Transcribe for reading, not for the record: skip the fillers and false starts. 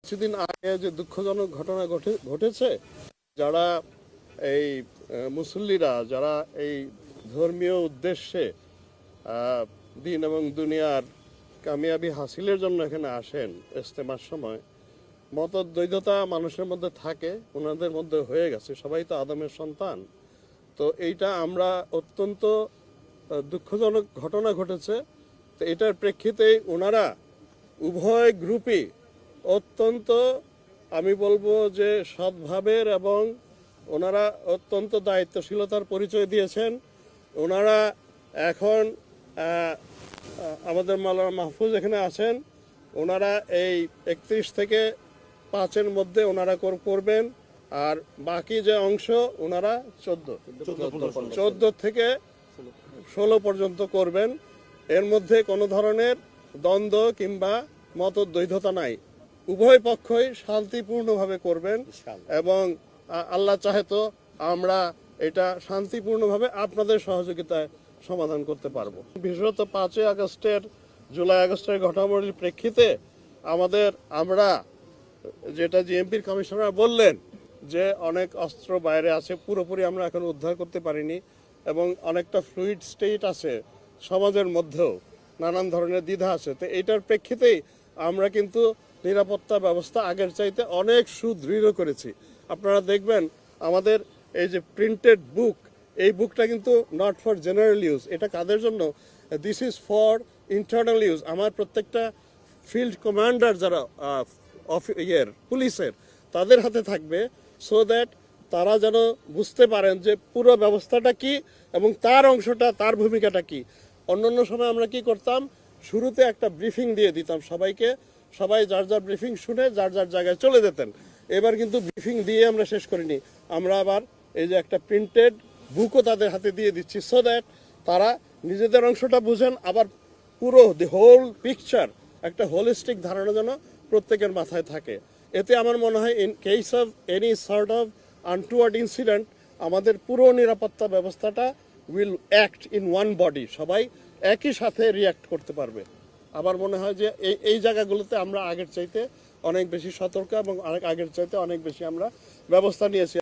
কিছুদিন আগে যে দুঃখজনক ঘটনা ঘটেছে, যারা এই মুসল্লিরা যারা এই ধর্মীয় উদ্দেশ্যে দিন এবং দুনিয়ার কামিয়াবি হাসিলের জন্য এখানে আসেন, ইজতেমার সময় মতদ্বৈধতা মানুষের মধ্যে থাকে, ওনাদের মধ্যে হয়ে গেছে। সবাই তো আদমের সন্তান। তো এইটা আমরা অত্যন্ত দুঃখজনক ঘটনা ঘটেছে। তো এটার প্রেক্ষিতেই ওনারা উভয় গ্রুপই অত্যন্ত, আমি বলবো যে সদ্ভাবের, এবং ওনারা অত্যন্ত দায়িত্বশীলতার পরিচয় দিয়েছেন। ওনারা এখন আমাদের মাওলানা মাহফুজ এখানে আছেন, ওনারা এই 31 থেকে 5-এর মধ্যে ওনারা করবেন। আর বাকি যে অংশ ওনারা 14 থেকে 16 পর্যন্ত করবেন। এর মধ্যে কোনো ধরনের দ্বন্দ্ব কিংবা মতদ্বৈধতা নাই, উভয় পক্ষই শান্তিপূর্ণভাবে করবেন এবং আল্লাহ চাহে তো আমরা এটা শান্তিপূর্ণভাবে আপনাদের সহযোগিতায় সমাধান করতে পারবো। বিশেষত 5 আগস্টের, জুলাই আগস্টের ঘটনাবলীর প্রেক্ষিতে আমরা যেটা জিএমপির কমিশনার বললেন যে অনেক অস্ত্র বাইরে আছে, পুরোপুরি আমরা এখন উদ্ধার করতে পারিনি এবং অনেকটা ফ্লুইড স্টেট আছে সমাজের মধ্যেও, নানান ধরনের দ্বিধা আছে। তো এইটার প্রেক্ষিতেই আমরা কিন্তু নিরাপত্তা ব্যবস্থা আগের চাইতে অনেক সুদৃঢ় করেছি। আপনারা দেখবেন আমাদের এই যে প্রিন্টেড বুক, এই বুকটা কিন্তু নট ফর জেনারেল ইউজ। এটা কাদের জন্য? This is for internal use. আমার প্রত্যেকটা ফিল্ড কমান্ডার যারা পুলিশের, তাদের হাতে থাকবে, সো দ্যাট তারা যেন বুঝতে পারেন যে পুরো ব্যবস্থাটা কি এবং তার অংশটা, তার ভূমিকাটা কি। অন্যান্য সময় আমরা কি করতাম, শুরুতে একটা ব্রিফিং দিয়ে দিতাম সবাইকে, সবাই যার যার ব্রিফিং শুনে যার যার জায়গায় চলে যেতেন। এবার কিন্তু ব্রিফিং দিয়ে আমরা শেষ করিনি, আমরা আবার এই যে একটা প্রিন্টেড বুকও তাদের হাতে দিয়ে দিচ্ছি, সো দ্যাট তারা নিজেদের অংশটা বুঝেন, আবার পুরো দি হোল পিকচার, একটা হোলিস্টিক ধারণা যেন প্রত্যেকের মাথায় থাকে। এতে আমার মনে হয় in case of any sort of untoward incident, আমাদের পুরো নিরাপত্তা ব্যবস্থাটা will act in one body, সবাই একই সাথে রিয়্যাক্ট করতে পারবে। আমার মনে হয় যে এই জায়গাগুলোতে আমরা আগের চাইতে অনেক বেশি সতর্ক এবং আগের চাইতে অনেক বেশি আমরা ব্যবস্থা নিয়েছি।